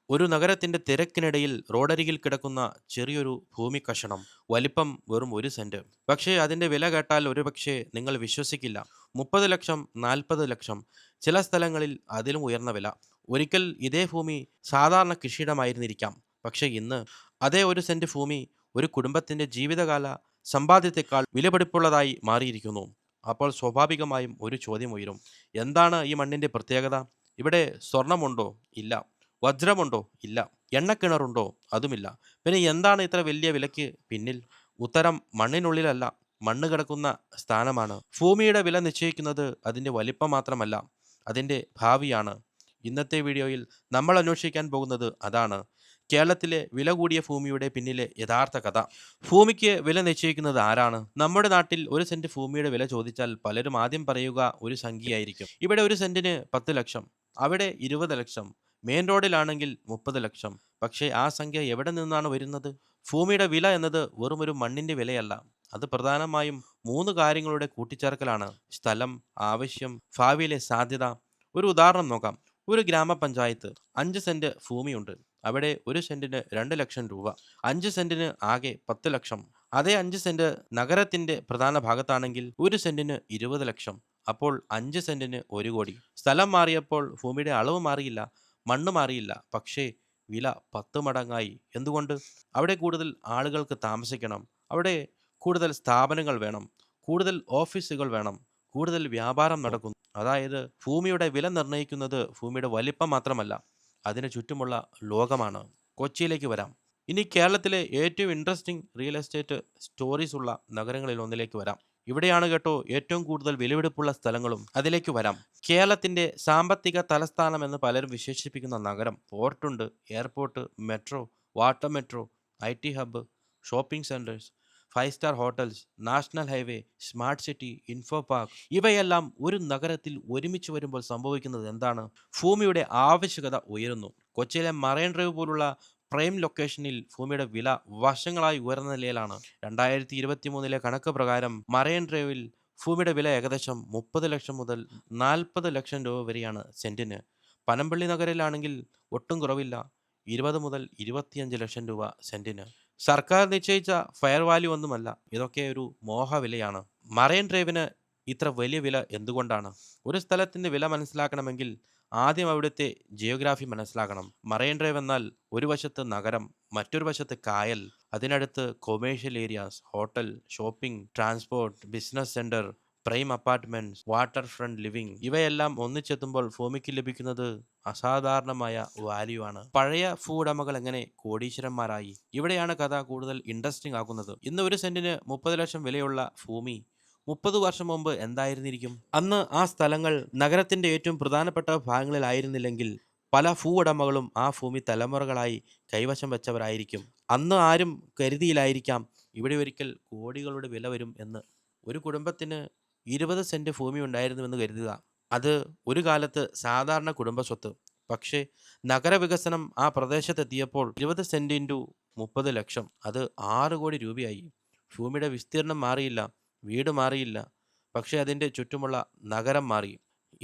ഒരു നഗരത്തിന്റെ തിരക്കിനിടയിൽ റോഡരികിൽ കിടക്കുന്ന ചെറിയൊരു ഭൂമി കഷണം. വലിപ്പം വെറും 1 സെന്റ്. പക്ഷേ അതിന്റെ വില കേട്ടാൽ ഒരുപക്ഷെ നിങ്ങൾ വിശ്വസിക്കില്ല. 30 ലക്ഷം, 40 ലക്ഷം, ചില സ്ഥലങ്ങളിൽ അതിലും ഉയർന്ന വില. ഒരിക്കൽ ഇതേ ഭൂമി സാധാരണ കൃഷിയിടമായിരുന്നിരിക്കാം. പക്ഷേ ഇന്ന് അതേ 1 സെന്റ് ഭൂമി ഒരു കുടുംബത്തിന്റെ ജീവിതകാല സമ്പാദ്യത്തെക്കാൾ വിലപിടിപ്പുള്ളതായി മാറിയിരിക്കുന്നു. അപ്പോൾ സ്വാഭാവികമായും ഒരു ചോദ്യം ഉയരും. എന്താണ് ഈ മണ്ണിന്റെ പ്രത്യേകത? ഇവിടെ സ്വർണമുണ്ടോ? ഇല്ല. വജ്രമുണ്ടോ? ഇല്ല. എണ്ണക്കിണറുണ്ടോ? അതുമില്ല. പിന്നെ എന്താണ് ഇത്ര വലിയ വിലയ്ക്ക് പിന്നിൽ? ഉത്തരം മണ്ണിനുള്ളിലല്ല, മണ്ണ് കിടക്കുന്ന സ്ഥാനമാണ്. ഭൂമിയുടെ വില നിശ്ചയിക്കുന്നത് അതിൻ്റെ വലിപ്പം മാത്രമല്ല, അതിൻ്റെ ഭാവിയാണ്. ഇന്നത്തെ വീഡിയോയിൽ നമ്മൾ അന്വേഷിക്കാൻ പോകുന്നത് അതാണ്. കേരളത്തിലെ വില കൂടിയ ഭൂമിയുടെ പിന്നിലെ യഥാർത്ഥ കഥ. ഭൂമിക്ക് വില നിശ്ചയിക്കുന്നത് ആരാണ്? നമ്മുടെ നാട്ടിൽ 1 സെന്റ് ഭൂമിയുടെ വില ചോദിച്ചാൽ പലരും ആദ്യം പറയുക ഒരു സംഖ്യയായിരിക്കും. ഇവിടെ 1 സെന്റിന് 10 ലക്ഷം, അവിടെ 20 ലക്ഷം, മെയിൻ റോഡിലാണെങ്കിൽ 30 ലക്ഷം. പക്ഷേ ആ സംഖ്യ എവിടെ നിന്നാണ് വരുന്നത്? ഭൂമിയുടെ വില എന്നത് വെറും ഒരു മണ്ണിന്റെ വിലയല്ല. അത് പ്രധാനമായും 3 കാര്യങ്ങളുടെ കൂട്ടിച്ചേർക്കലാണ്: സ്ഥലം, ആവശ്യം, ഭാവിയിലെ സാധ്യത. ഒരു ഉദാഹരണം നോക്കാം. ഒരു ഗ്രാമപഞ്ചായത്ത് 5 സെന്റ് ഭൂമിയുണ്ട്. അവിടെ 1 സെന്റിന് 2 ലക്ഷം രൂപ. 5 സെന്റിന് ആകെ 10 ലക്ഷം. അതേ 5 സെന്റ് നഗരത്തിന്റെ പ്രധാന ഭാഗത്താണെങ്കിൽ 1 സെന്റിന് 20 ലക്ഷം. അപ്പോൾ 5 സെന്റിന് 1 കോടി. സ്ഥലം മാറിയപ്പോൾ ഭൂമിയുടെ അളവ് മാറിയില്ല, മണ്ണ് മാറിയില്ല, പക്ഷേ വില 10 മടങ്ങായി. എന്തുകൊണ്ട്? അവിടെ കൂടുതൽ ആളുകൾക്ക് താമസിക്കണം, അവിടെ കൂടുതൽ സ്ഥാപനങ്ങൾ വേണം, കൂടുതൽ ഓഫീസുകൾ വേണം, കൂടുതൽ വ്യാപാരം നടക്കുന്നു. അതായത് ഭൂമിയുടെ വില നിർണ്ണയിക്കുന്നത് ഭൂമിയുടെ വലിപ്പം മാത്രമല്ല, അതിന് ചുറ്റുമുള്ള ലോകമാണ്. കൊച്ചിയിലേക്ക് വരാം. ഇനി കേരളത്തിലെ ഏറ്റവും ഇൻട്രസ്റ്റിംഗ് റിയൽ എസ്റ്റേറ്റ് സ്റ്റോറീസ് ഉള്ള നഗരങ്ങളിൽ ഒന്നിലേക്ക് വരാം. ഇവിടെയാണ് കേട്ടോ ഏറ്റവും കൂടുതൽ വിലപിടിപ്പുള്ള സ്ഥലങ്ങളും. അതിലേക്ക് വരാം. കേരളത്തിന്റെ സാമ്പത്തിക തലസ്ഥാനം എന്ന് പലരും വിശേഷിപ്പിക്കുന്ന നഗരം. പോർട്ടുണ്ട്, airport, metro, water metro, IT hub, shopping centres, 5 star hotels, national highway, smart city, info park, ഇവയെല്ലാം ഒരു നഗരത്തിൽ ഒരുമിച്ച് വരുമ്പോൾ സംഭവിക്കുന്നത് എന്താണ്? ഭൂമിയുടെ ആവശ്യകത ഉയരുന്നു. കൊച്ചിയിലെ മറൈൻ ഡ്രൈവ് പോലുള്ള പ്രൈം ലൊക്കേഷനിൽ ഭൂമിയുടെ വില വർഷങ്ങളായി ഉയർന്ന നിലയിലാണ്. 2023 കണക്ക് പ്രകാരം മറൈൻ ഡ്രൈവിൽ ഭൂമിയുടെ വില ഏകദേശം 30 ലക്ഷം മുതൽ 40 ലക്ഷം രൂപ വരെയാണ് സെന്റിന്. പനമ്പള്ളി നഗരിലാണെങ്കിൽ ഒട്ടും കുറവില്ല, 20 മുതൽ 25 ലക്ഷം രൂപ സെന്റിന്. സർക്കാർ നിശ്ചയിച്ച ഫെയർ വാല്യൂ ഒന്നുമല്ല, ഇതൊക്കെ ഒരു മോഹവിലയാണ്. മറൈൻ ഡ്രൈവിന് ഇത്ര വലിയ വില എന്തുകൊണ്ടാണ്? ഒരു സ്ഥലത്തിന്റെ വില മനസ്സിലാക്കണമെങ്കിൽ ആദ്യം അവിടുത്തെ ജിയോഗ്രാഫി മനസ്സിലാക്കണം. മറൈൻ ഡ്രൈവ് എന്നാൽ ഒരു വശത്ത് നഗരം, മറ്റൊരു വശത്ത് കായൽ, അതിനടുത്ത് commercial areas, hotel, shopping, transport, business centre, prime apartments, water front living, ഇവയെല്ലാം ഒന്നിച്ചെത്തുമ്പോൾ ഭൂമിക്ക് ലഭിക്കുന്നത് അസാധാരണമായ വാല്യൂ ആണ്. പഴയ ഭൂവുടമകൾ എങ്ങനെ കോടീശ്വരന്മാരായി? ഇവിടെയാണ് കഥ കൂടുതൽ ഇൻട്രസ്റ്റിംഗ് ആക്കുന്നത്. ഇന്ന് 1 സെന്റിന് 30 ലക്ഷം വിലയുള്ള ഭൂമി 30 വർഷം മുമ്പ് എന്തായിരുന്നിരിക്കും? അന്ന് ആ സ്ഥലങ്ങൾ നഗരത്തിന്റെ ഏറ്റവും പ്രധാനപ്പെട്ട ഭാഗങ്ങളിലായിരുന്നില്ലെങ്കിൽ പല ഭൂവുടമകളും ആ ഭൂമി തലമുറകളായി കൈവശം വെച്ചവരായിരിക്കും. അന്ന് ആരും കരുതിയില്ലായിരിക്കാം ഇവിടെ ഒരിക്കൽ കോടികളുടെ വില വരും എന്ന്. ഒരു കുടുംബത്തിന് 20 സെന്റ് ഭൂമി ഉണ്ടായിരുന്നുവെന്ന് കരുതുക. അത് ഒരു കാലത്ത് സാധാരണ കുടുംബ സ്വത്ത്. പക്ഷേ നഗരവികസനം ആ പ്രദേശത്തെത്തിയപ്പോൾ 20 സെന്റ് ഇൻറ്റു 30 ലക്ഷം, അത് 6 കോടി രൂപയായി. ഭൂമിയുടെ വിസ്തീർണം മാറിയില്ല, വീട് മാറിയില്ല, പക്ഷേ അതിൻ്റെ ചുറ്റുമുള്ള നഗരം മാറി.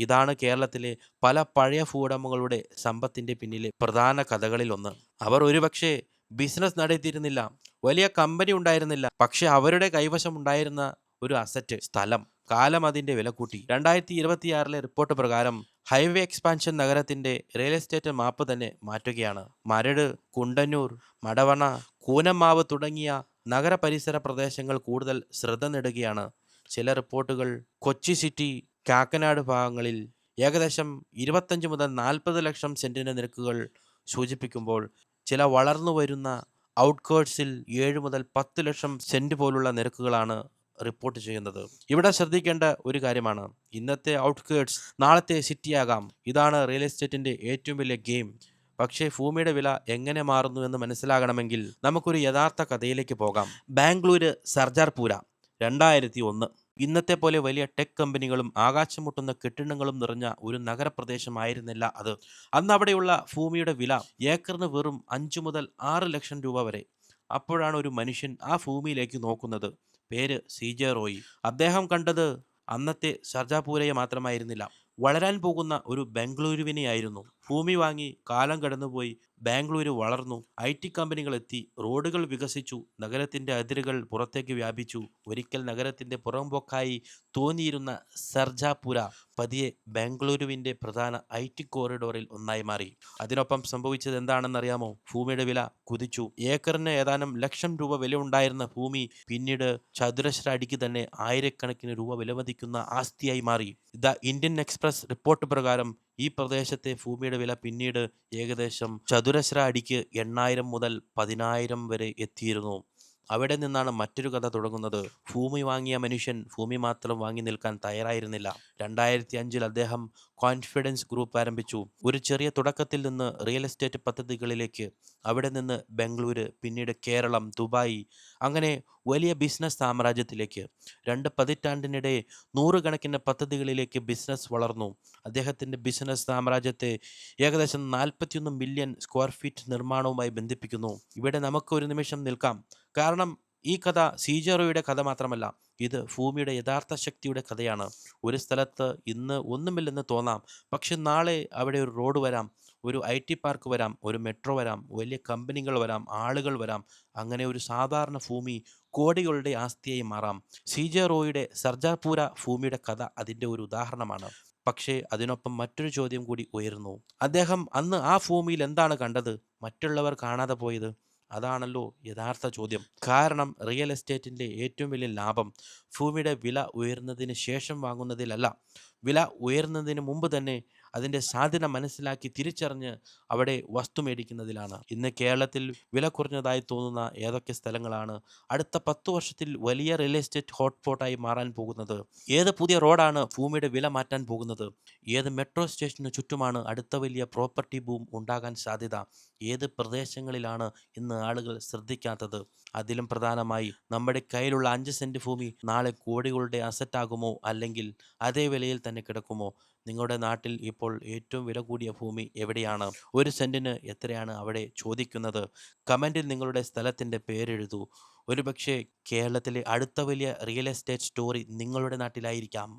ഇതാണ് കേരളത്തിലെ പല പഴയ ഭൂവുടമകളുടെ സമ്പത്തിൻ്റെ പിന്നിലെ പ്രധാന കഥകളിലൊന്ന്. അവർ ഒരുപക്ഷെ ബിസിനസ് നടത്തിയിരുന്നില്ല, വലിയ കമ്പനി ഉണ്ടായിരുന്നില്ല, പക്ഷെ അവരുടെ കൈവശം ഉണ്ടായിരുന്ന ഒരു അസറ്റ്, സ്ഥലം. കാലം അതിൻ്റെ വില കൂട്ടി. 2026 റിപ്പോർട്ട് പ്രകാരം ഹൈവേ എക്സ്പാൻഷൻ നഗരത്തിന്റെ റിയൽ എസ്റ്റേറ്റ് മാപ്പ് തന്നെ മാറ്റുകയാണ്. മരട്, കുണ്ടന്നൂർ, മടവണ, കൂനമാവ് തുടങ്ങിയ നഗരപരിസര പ്രദേശങ്ങൾ കൂടുതൽ ശ്രദ്ധ നേടുകയാണ്. ചില റിപ്പോർട്ടുകൾ കൊച്ചി സിറ്റി, കാക്കനാട് ഭാഗങ്ങളിൽ ഏകദേശം 25 മുതൽ 40 ലക്ഷം സെന്റിന്റെ നിരക്കുകൾ സൂചിപ്പിക്കുമ്പോൾ, ചില വളർന്നു വരുന്ന ഔട്ട്കേർട്സിൽ 7 മുതൽ 10 ലക്ഷം സെന്റ് പോലുള്ള നിരക്കുകളാണ് റിപ്പോർട്ട് ചെയ്യുന്നത്. ഇവിടെ ശ്രദ്ധിക്കേണ്ട ഒരു കാര്യമാണ്, ഇന്നത്തെ ഔട്ട്കേർട്സ് നാളത്തെ സിറ്റിയാകാം. ഇതാണ് റിയൽ എസ്റ്റേറ്റിന്റെ ഏറ്റവും വലിയ ഗെയിം. പക്ഷേ ഭൂമിയുടെ വില എങ്ങനെ മാറുന്നു എന്ന് മനസ്സിലാകണമെങ്കിൽ നമുക്കൊരു യഥാർത്ഥ കഥയിലേക്ക് പോകാം. ബാംഗ്ലൂര് സർജാർപൂര 2001. ഇന്നത്തെ പോലെ വലിയ ടെക് കമ്പനികളും ആകാശം മുട്ടുന്ന കെട്ടിടങ്ങളും നിറഞ്ഞ ഒരു നഗരപ്രദേശമായിരുന്നില്ല അത്. അന്ന് അവിടെയുള്ള ഭൂമിയുടെ വില ഏക്കറിന് വെറും 5 മുതൽ 6 ലക്ഷം രൂപ വരെ. അപ്പോഴാണ് ഒരു മനുഷ്യൻ ആ ഭൂമിയിലേക്ക് നോക്കുന്നത്. പേര് CJ റോയി. അദ്ദേഹം കണ്ടത് അന്നത്തെ സർജാപൂരയെ മാത്രമായിരുന്നില്ല, വളരാൻ പോകുന്ന ഒരു ബംഗളൂരുവിനെയായിരുന്നു. ഭൂമി വാങ്ങി കാലം കടന്നുപോയി. ബാംഗ്ലൂരു വളർന്നു. ഐ.ടി. കമ്പനികളെത്തി. റോഡുകൾ വികസിച്ചു. നഗരത്തിന്റെ അതിരുകൾ പുറത്തേക്ക് വ്യാപിച്ചു. ഒരിക്കൽ നഗരത്തിന്റെ പുറംപോക്കായി തോന്നിയിരുന്ന സർജാപുര പതിയെ ബാംഗ്ലൂരുവിന്റെ പ്രധാന ഐ.ടി. കോറിഡോറിൽ ഒന്നായി മാറി. അതിനൊപ്പം സംഭവിച്ചത് എന്താണെന്നറിയാമോ? ഭൂമിയുടെ വില കുതിച്ചു. ഏക്കറിന് ഏതാനും ലക്ഷം രൂപ വിലയുണ്ടായിരുന്ന ഭൂമി പിന്നീട് ചതുരശ്ര അടിക്ക് തന്നെ ആയിരക്കണക്കിന് രൂപ വിലമതിക്കുന്ന ആസ്തിയായി മാറി. ദ ഇന്ത്യൻ എക്സ്പ്രസ് റിപ്പോർട്ട് പ്രകാരം ഈ പ്രദേശത്തെ ഭൂമിയുടെ വില പിന്നീട് ഏകദേശം ചതുരശ്ര അടിക്ക് 8,000 മുതൽ 10,000 വരെ എത്തിയിരുന്നു. അവിടെ നിന്നാണ് മറ്റൊരു കഥ തുടങ്ങുന്നത്. ഭൂമി വാങ്ങിയ മനുഷ്യൻ ഭൂമി മാത്രം വാങ്ങി നിൽക്കാൻ തയ്യാറായിരുന്നില്ല. 2005-ൽ അദ്ദേഹം കോൺഫിഡൻസ് ഗ്രൂപ്പ് ആരംഭിച്ചു. ഒരു ചെറിയ തുടക്കത്തിൽ നിന്ന് റിയൽ എസ്റ്റേറ്റ് പദ്ധതികളിലേക്ക്. അവിടെ നിന്ന് ബംഗളൂരു, പിന്നീട് കേരളം, ദുബായ്, അങ്ങനെ വലിയ ബിസിനസ് സാമ്രാജ്യത്തിലേക്ക്. 2 പതിറ്റാണ്ടിനിടെ നൂറുകണക്കിന് പദ്ധതികളിലേക്ക് ബിസിനസ് വളർന്നു. അദ്ദേഹത്തിൻ്റെ ബിസിനസ് സാമ്രാജ്യത്തെ ഏകദേശം 41 മില്യൺ സ്ക്വയർ ഫീറ്റ് നിർമ്മാണവുമായി ബന്ധിപ്പിക്കുന്നു. ഇവിടെ നമുക്ക് ഒരു നിമിഷം നിൽക്കാം. കാരണം ഈ കഥ സീജറോയുടെ കഥ മാത്രമല്ല, ഇത് ഭൂമിയുടെ യഥാർത്ഥ ശക്തിയുടെ കഥയാണ്. ഒരു സ്ഥലത്ത് ഇന്ന് ഒന്നുമില്ലെന്ന് തോന്നാം, പക്ഷെ നാളെ അവിടെ ഒരു റോഡ് വരാം, ഒരു ഐ.ടി. പാർക്ക് വരാം, ഒരു മെട്രോ വരാം, വലിയ കമ്പനികൾ വരാം, ആളുകൾ വരാം. അങ്ങനെ ഒരു സാധാരണ ഭൂമി കോടികളുടെ ആസ്തിയായി മാറാം. സീജറോയുടെ സർജാപൂര ഭൂമിയുടെ കഥ അതിൻ്റെ ഒരു ഉദാഹരണമാണ്. പക്ഷേ അതിനൊപ്പം മറ്റൊരു ചോദ്യം കൂടി ഉയരുന്നു. അദ്ദേഹം അന്ന് ആ ഭൂമിയിൽ എന്താണ് കണ്ടത്, മറ്റുള്ളവർ കാണാതെ പോയത്? അതാണല്ലോ യഥാർത്ഥ ചോദ്യം. കാരണം റിയൽ എസ്റ്റേറ്റിൻ്റെ ഏറ്റവും വലിയ ലാഭം ഭൂമിയുടെ വില ഉയർന്നതിന് ശേഷം വാങ്ങുന്നതിലല്ല, വില ഉയർന്നതിന് മുമ്പ് തന്നെ അതിൻ്റെ സാധ്യത മനസ്സിലാക്കി തിരിച്ചറിഞ്ഞ് അവിടെ വസ്തു മേടിക്കുന്നതിലാണ്. ഇന്ന് കേരളത്തിൽ വില കുറഞ്ഞതായി തോന്നുന്ന ഏതൊക്കെ സ്ഥലങ്ങളാണ് അടുത്ത 10 വർഷത്തിൽ വലിയ റിയൽ എസ്റ്റേറ്റ് ഹോട്ട്സ്പോട്ടായി മാറാൻ പോകുന്നത്? ഏത് പുതിയ റോഡാണ് ഭൂമിയുടെ വില മാറ്റാൻ പോകുന്നത്? ഏത് മെട്രോ സ്റ്റേഷന് ചുറ്റുമാണ് അടുത്ത വലിയ പ്രോപ്പർട്ടി ബൂം ഉണ്ടാകാൻ സാധ്യത? ഏത് പ്രദേശങ്ങളിലാണ് ഇന്ന് ആളുകൾ ശ്രദ്ധിക്കാത്തത്? അതിലും പ്രധാനമായി നമ്മുടെ കയ്യിലുള്ള 5 സെന്റ് ഭൂമി നാളെ കോടികളുടെ അസറ്റാകുമോ, അല്ലെങ്കിൽ അതേ വിലയിൽ തന്നെ കിടക്കുമോ? നിങ്ങളുടെ നാട്ടിൽ ഇപ്പോൾ ഏറ്റവും വില കൂടിയ ഭൂമി എവിടെയാണ്? ഒരു സെന്റിന് എത്രയാണ് അവിടെ ചോദിക്കുന്നത്? കമന്റിൽ നിങ്ങളുടെ സ്ഥലത്തിൻ്റെ പേരെഴുതൂ. ഒരുപക്ഷെ കേരളത്തിലെ അടുത്ത വലിയ റിയൽ എസ്റ്റേറ്റ് സ്റ്റോറി നിങ്ങളുടെ നാട്ടിലായിരിക്കാം.